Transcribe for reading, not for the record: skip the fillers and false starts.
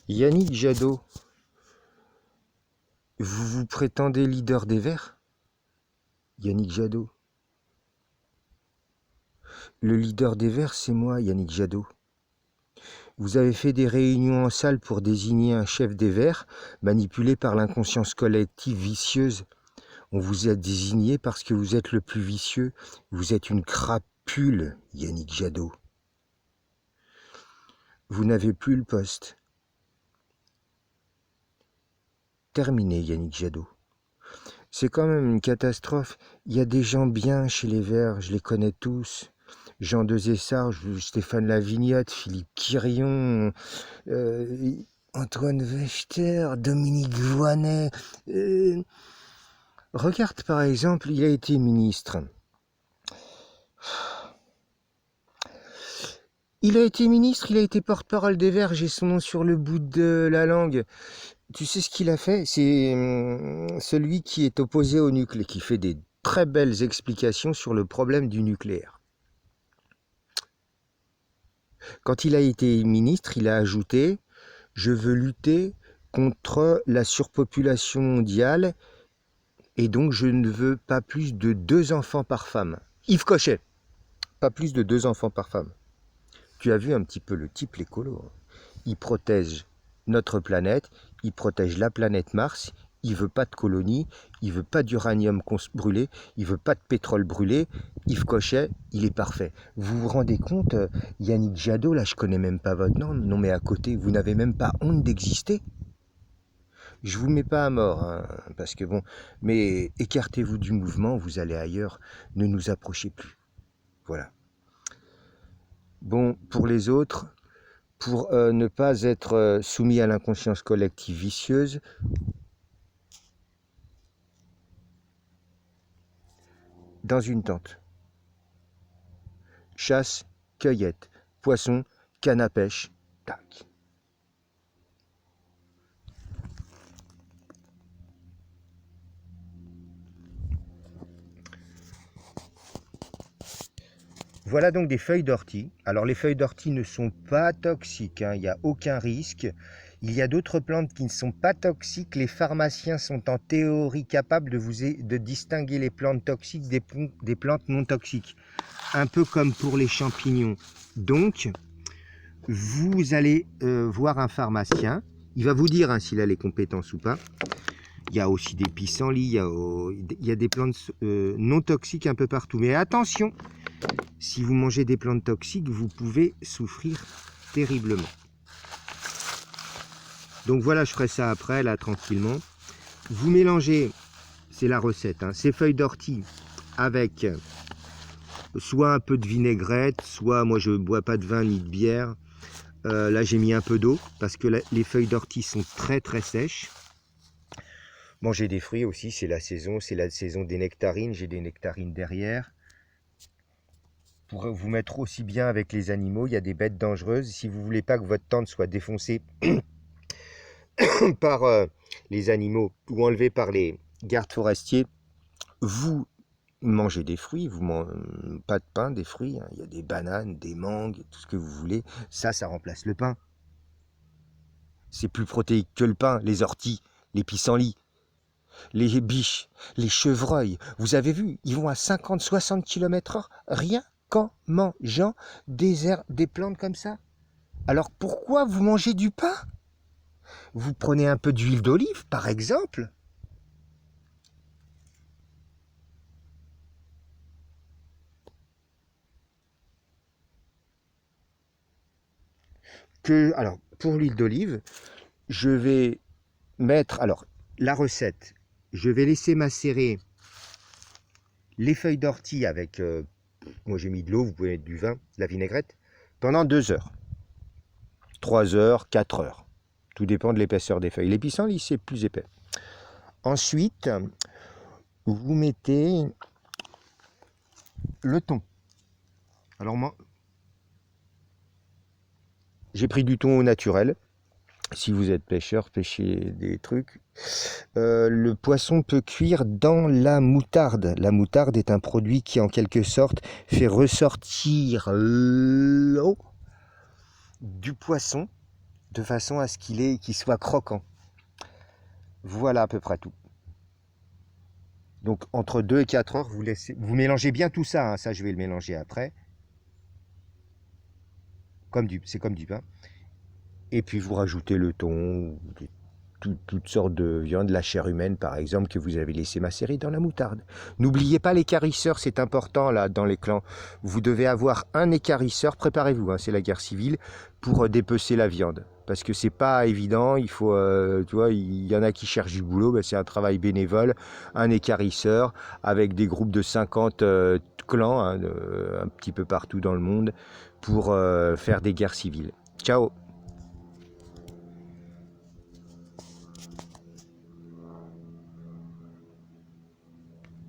Yannick Jadot, vous vous prétendez leader des Verts? Yannick Jadot. Le leader des Verts, c'est moi, Yannick Jadot. Vous avez fait des réunions en salle pour désigner un chef des Verts, manipulé par l'inconscience collective vicieuse. On vous a désigné parce que vous êtes le plus vicieux. Vous êtes une crapule, Yannick Jadot. Vous n'avez plus le poste. Terminé, Yannick Jadot. C'est quand même une catastrophe. Il y a des gens bien chez les Verts, je les connais tous. Jean de Zessart, Stéphane Lavignotte, Philippe Quirion, Antoine Wechter, Dominique Voynet. Regarde par exemple, il a été ministre. Il a été ministre, il a été porte-parole des Verts, j'ai son nom sur le bout de la langue. Tu sais ce qu'il a fait? C'est celui qui est opposé au nucléaire, qui fait des très belles explications sur le problème du nucléaire. Quand il a été ministre, il a ajouté « Je veux lutter contre la surpopulation mondiale et donc je ne veux pas plus de 2 enfants par femme. » Yves Cochet, pas plus de 2 enfants par femme. Tu as vu un petit peu le type, l'écolo. Il protège notre planète, il protège la planète Mars, il veut pas de colonies, il veut pas d'uranium brûlé, il veut pas de pétrole brûlé. Yves Cochet, il est parfait. Vous vous rendez compte, Yannick Jadot, là je connais même pas votre nom, non mais à côté, vous n'avez même pas honte d'exister. Je vous mets pas à mort, hein, parce que bon, mais écartez-vous du mouvement, vous allez ailleurs, ne nous approchez plus. Voilà. Bon, pour les autres, pour ne pas être soumis à l'inconscience collective vicieuse, dans une tente. Chasse, cueillette, poisson, canne à pêche, tac. Voilà donc des feuilles d'ortie. Alors les feuilles d'ortie ne sont pas toxiques, hein, il n'y a aucun risque. Il y a d'autres plantes qui ne sont pas toxiques. Les pharmaciens sont en théorie capables de distinguer les plantes toxiques des plantes non toxiques. Un peu comme pour les champignons. Donc, vous allez voir un pharmacien. Il va vous dire hein, s'il a les compétences ou pas. Il y a aussi des pissenlits, il y a des plantes non toxiques un peu partout. Mais attention, si vous mangez des plantes toxiques, vous pouvez souffrir terriblement. Donc voilà, je ferai ça après, là, tranquillement. Vous mélangez, c'est la recette, hein, ces feuilles d'ortie avec soit un peu de vinaigrette, soit, moi je ne bois pas de vin ni de bière. Là, j'ai mis un peu d'eau parce que les feuilles d'ortie sont très très sèches. Manger des fruits aussi, c'est la saison des nectarines. J'ai des nectarines derrière. Pour vous mettre aussi bien avec les animaux, il y a des bêtes dangereuses. Si vous ne voulez pas que votre tente soit défoncée par les animaux ou enlevée par les gardes forestiers, vous mangez des fruits, pas de pain, des fruits. Hein. Il y a des bananes, des mangues, tout ce que vous voulez. Ça remplace le pain. C'est plus protéique que le pain, les orties, les pissenlits. Les biches, les chevreuils, vous avez vu, ils vont à 50-60 km/h, rien qu'en mangeant des plantes comme ça. Alors pourquoi vous mangez du pain? Vous prenez un peu d'huile d'olive, par exemple. Alors, pour l'huile d'olive, je vais mettre, alors, la recette, je vais laisser macérer les feuilles d'ortie avec, moi j'ai mis de l'eau, vous pouvez mettre du vin, de la vinaigrette, pendant 2 heures. 3 heures, 4 heures. Tout dépend de l'épaisseur des feuilles. Les pissenlits, c'est plus épais. Ensuite, vous mettez le thon. Alors moi, j'ai pris du thon au naturel. Si vous êtes pêcheur, pêchez des trucs. Le poisson peut cuire dans la moutarde. La moutarde est un produit qui, en quelque sorte, fait ressortir l'eau du poisson de façon à ce qu'il soit croquant. Voilà à peu près tout. Donc entre 2 et 4 heures, vous mélangez bien tout ça, hein. Ça je vais le mélanger après, c'est comme du pain. Et puis vous rajoutez le thon, toutes sortes de viandes, la chair humaine par exemple, que vous avez laissé macérer dans la moutarde. N'oubliez pas l'équarrisseur, c'est important là dans les clans. Vous devez avoir un équarrisseur, préparez-vous, hein, c'est la guerre civile, pour dépecer la viande. Parce que c'est pas évident, il faut, tu vois, il y en a qui cherchent du boulot, ben c'est un travail bénévole, un équarrisseur avec des groupes de 50 clans, hein, un petit peu partout dans le monde, pour faire des guerres civiles. Ciao!